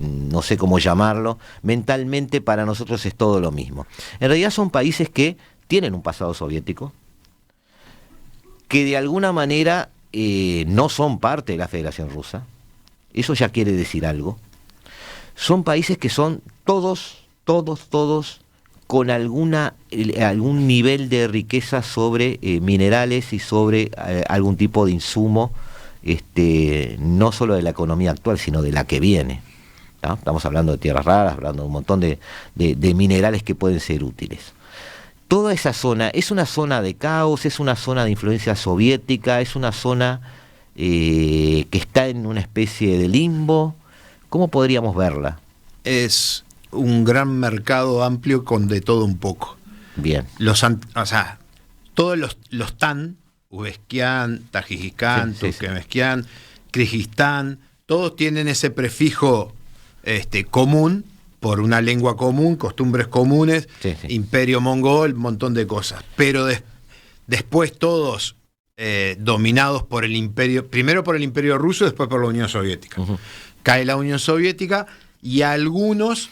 no sé cómo llamarlo. Mentalmente para nosotros es todo lo mismo. En realidad son países que tienen un pasado soviético, que de alguna manera no son parte de la Federación Rusa. Eso ya quiere decir algo. Son países que son todos con algún nivel de riqueza sobre minerales y sobre algún tipo de insumo no solo de la economía actual, sino de la que viene, ¿no? Estamos hablando de tierras raras, hablando de un montón de minerales que pueden ser útiles. Toda esa zona es una zona de caos, es una zona de influencia soviética, es una zona que está en una especie de limbo. ¿Cómo podríamos verla? Es un gran mercado amplio con de todo un poco. Bien. Todos los TAN, Uzbekistán, Tayikistán, Turkmenistán, Kirguistán, todos tienen ese prefijo común, por una lengua común, costumbres comunes, imperio mongol, un montón de cosas. Pero después todos dominados por el imperio, primero por el imperio ruso, después por la Unión Soviética. Uh-huh. Cae la Unión Soviética y algunos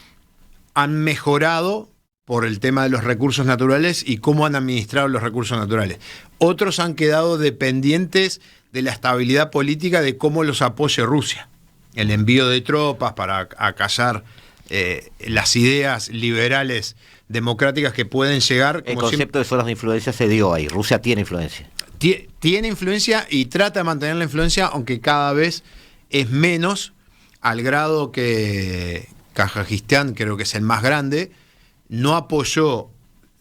han mejorado por el tema de los recursos naturales y cómo han administrado los recursos naturales. Otros han quedado dependientes de la estabilidad política de cómo los apoye Rusia. El envío de tropas para acallar las ideas liberales democráticas que pueden llegar. El concepto de zonas de influencia se dio ahí. Rusia tiene influencia. Tiene influencia y trata de mantener la influencia, aunque cada vez es menos, al grado que Kazajistán, creo que es el más grande, no apoyó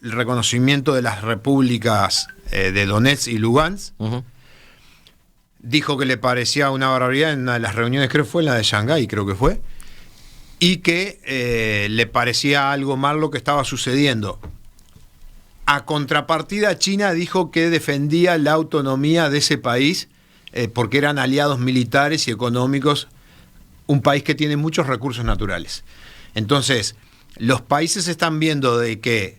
el reconocimiento de las repúblicas de Donetsk y Lugansk. Uh-huh. Dijo que le parecía una barbaridad en una de las reuniones, creo que fue en la de Shanghái, creo que fue, y que le parecía algo mal lo que estaba sucediendo. A contrapartida, China dijo que defendía la autonomía de ese país porque eran aliados militares y económicos, un país que tiene muchos recursos naturales. Entonces, los países están viendo de que,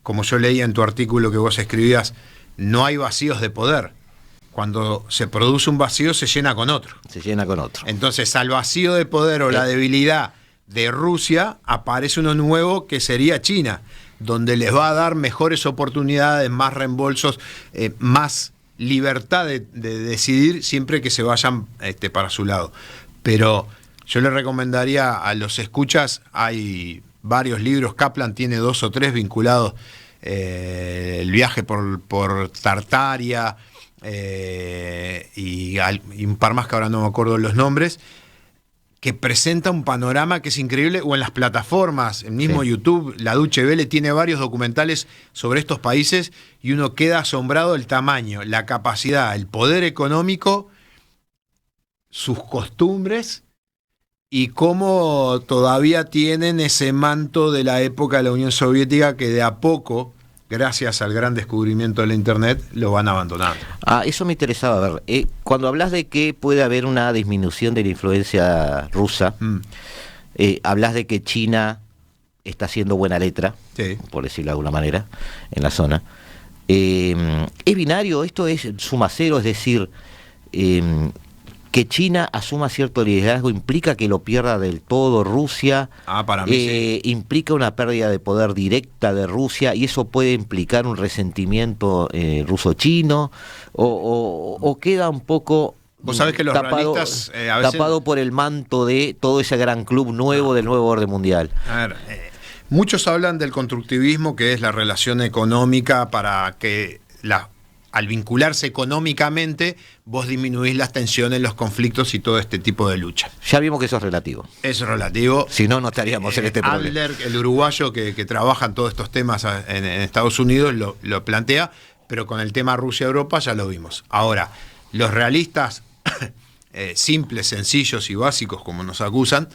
como yo leía en tu artículo que vos escribías, no hay vacíos de poder. Cuando se produce un vacío se llena con otro. Se llena con otro. Entonces, al vacío de poder o la debilidad de Rusia, aparece uno nuevo que sería China, donde les va a dar mejores oportunidades, más reembolsos, más libertad de decidir siempre que se vayan para su lado. Pero yo le recomendaría a los escuchas, hay varios libros, Kaplan tiene 2 o 3 vinculados, el viaje por Tartaria, y un par más que ahora no me acuerdo los nombres, que presenta un panorama que es increíble, o en las plataformas, el mismo YouTube, la Deutsche Welle tiene varios documentales sobre estos países y uno queda asombrado del tamaño, la capacidad, el poder económico, sus costumbres y cómo todavía tienen ese manto de la época de la Unión Soviética que de a poco, gracias al gran descubrimiento de la Internet, lo van abandonando. Eso me interesaba ver. Cuando hablas de que puede haber una disminución de la influencia rusa, hablas de que China está haciendo buena letra, por decirlo de alguna manera, en la zona. ¿Es binario? ¿Esto es suma cero? Es decir, que China asuma cierto liderazgo implica que lo pierda del todo Rusia, para mí sí. Implica una pérdida de poder directa de Rusia y eso puede implicar un resentimiento ruso-chino o queda un poco vos sabés que los realistas a veces tapado por el manto de todo ese gran club nuevo del nuevo orden mundial. A ver, muchos hablan del constructivismo, que es la relación económica para que al vincularse económicamente, vos disminuís las tensiones, los conflictos y todo este tipo de lucha. Ya vimos que eso es relativo. Eso es relativo. Si no, no estaríamos en este problema. Adler, el uruguayo que trabaja en todos estos temas en Estados Unidos, lo plantea, pero con el tema Rusia-Europa ya lo vimos. Ahora, los realistas simples, sencillos y básicos, como nos acusan,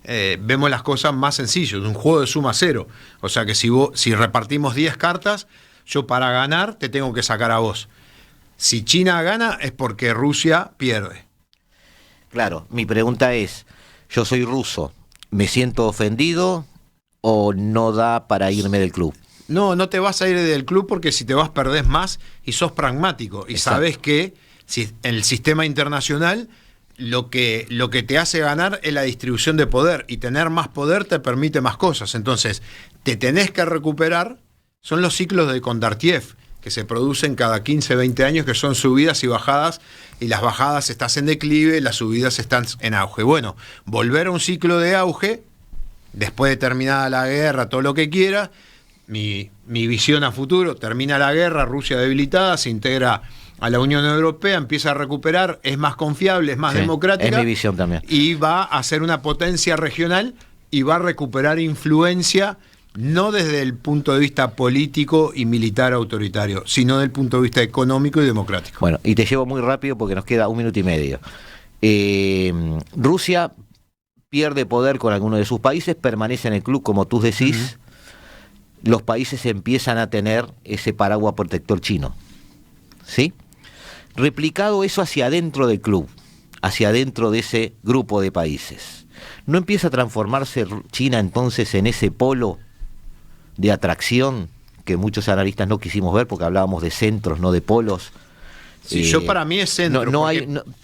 vemos las cosas más sencillas, un juego de suma cero. O sea que si repartimos 10 cartas, yo para ganar te tengo que sacar a vos. Si China gana es porque Rusia pierde. Claro, mi pregunta es, yo soy ruso, ¿me siento ofendido o no da para irme del club? No te vas a ir del club porque si te vas perdés más y sos pragmático. Y Exacto. sabés que en el sistema internacional lo que te hace ganar es la distribución de poder y tener más poder te permite más cosas. Entonces, te tenés que recuperar. Son los ciclos de Kondratiev, que se producen cada 15, 20 años, que son subidas y bajadas, y las bajadas estás en declive, las subidas están en auge. Bueno, volver a un ciclo de auge, después de terminada la guerra, todo lo que quiera, mi visión a futuro, termina la guerra, Rusia debilitada, se integra a la Unión Europea, empieza a recuperar, es más confiable, es más democrática. Es mi visión también. Y va a ser una potencia regional y va a recuperar influencia, no desde el punto de vista político y militar autoritario, sino desde el punto de vista económico y democrático. Bueno, y te llevo muy rápido porque nos queda 1 minuto y medio. Rusia pierde poder con alguno de sus países, permanece en el club, como tú decís. Los países empiezan a tener ese paraguas protector chino, ¿sí? Replicado eso hacia adentro del club, hacia adentro de ese grupo de países. ¿No empieza a transformarse China entonces en ese polo de atracción que muchos analistas no quisimos ver porque hablábamos de centros, no de polos? Sí, yo para mí es centro,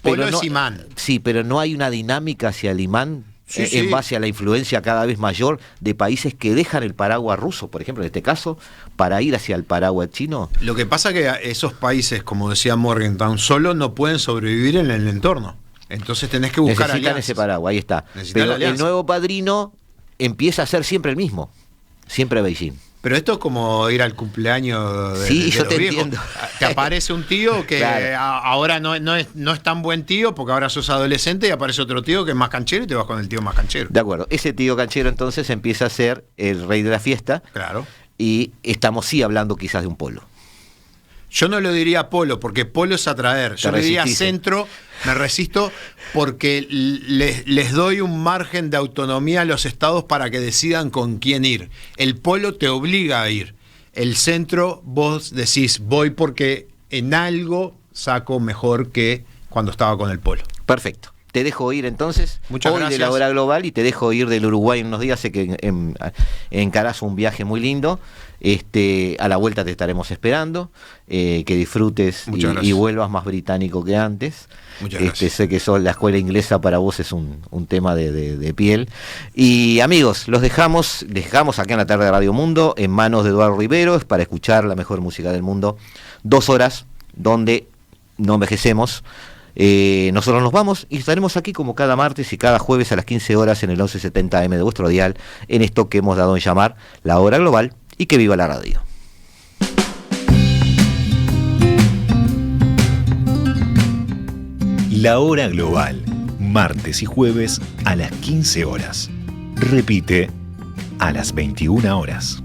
polo es imán. Sí, pero no hay una dinámica hacia el imán. Sí, en base a la influencia cada vez mayor de países que dejan el paraguas ruso, por ejemplo, en este caso, para ir hacia el paraguas chino. Lo que pasa es que esos países, como decía Morgenthau, solo no pueden sobrevivir en el entorno. Entonces tenés que buscar Necesitan alianzas. ese paraguas, ahí está. Pero el nuevo padrino empieza a ser siempre el mismo, siempre Beijing. Pero esto es como ir al cumpleaños de, sí, de yo los te viejos. entiendo. Te aparece un tío que claro. Ahora no es tan buen tío porque ahora sos adolescente y aparece otro tío que es más canchero y te vas con el tío más canchero. De acuerdo, ese tío canchero entonces empieza a ser el rey de la fiesta. Claro. Y estamos sí hablando quizás de un polo. Yo no lo diría polo, porque polo es atraer. Yo le diría centro, me resisto, porque les doy un margen de autonomía a los estados para que decidan con quién ir. El polo te obliga a ir. El centro, vos decís, voy porque en algo saco mejor que cuando estaba con el polo. Perfecto. Te dejo ir entonces. Muchas hoy gracias. De la hora global y te dejo ir del Uruguay en unos días. Sé que encarás un viaje muy lindo. A la vuelta te estaremos esperando. Que disfrutes y vuelvas más británico que antes. Muchas gracias. Sé que la escuela inglesa para vos es un tema de piel. Y amigos, los dejamos acá en la tarde de Radio Mundo en manos de Eduardo Riveros para escuchar la mejor música del mundo. 2 horas donde no envejecemos. Nosotros nos vamos y estaremos aquí como cada martes y cada jueves a las 15 horas en el 1170 AM de vuestro dial, en esto que hemos dado en llamar La Hora Global, y que viva la radio. La Hora Global, martes y jueves a las 15 horas. Repite a las 21 horas.